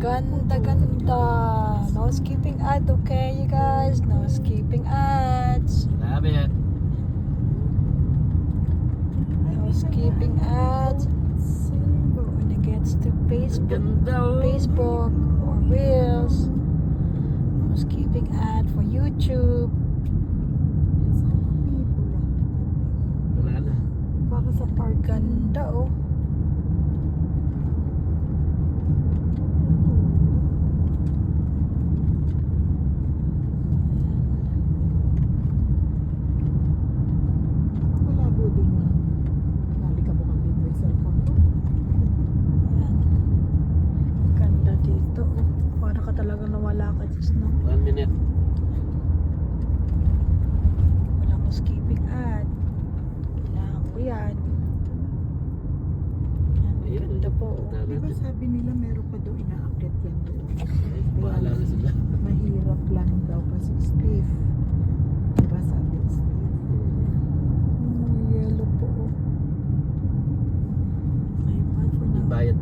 Ganda, ganda. No skipping ad, okay, you guys? No skipping ads. Love it. No skipping ads. When it gets to Ganda, oh. Facebook or Reels. No skipping ad for YouTube. Wala na. Baka sa park. Ganda, oh. Malabo din na. Nali ka mo kami may cellphone ko. Ayan. Ganda dito, oh. Para ka talaga nawala ka sa snow. 1 minute. Wala ko skipping ad. Kailangan ko yan. Ayan, ganda po, oh. Punta Di ba natin. sabi nila meron pa daw inaakit yan doon? Ay, bahala na sila. Mahirap lang daw kasi stiff.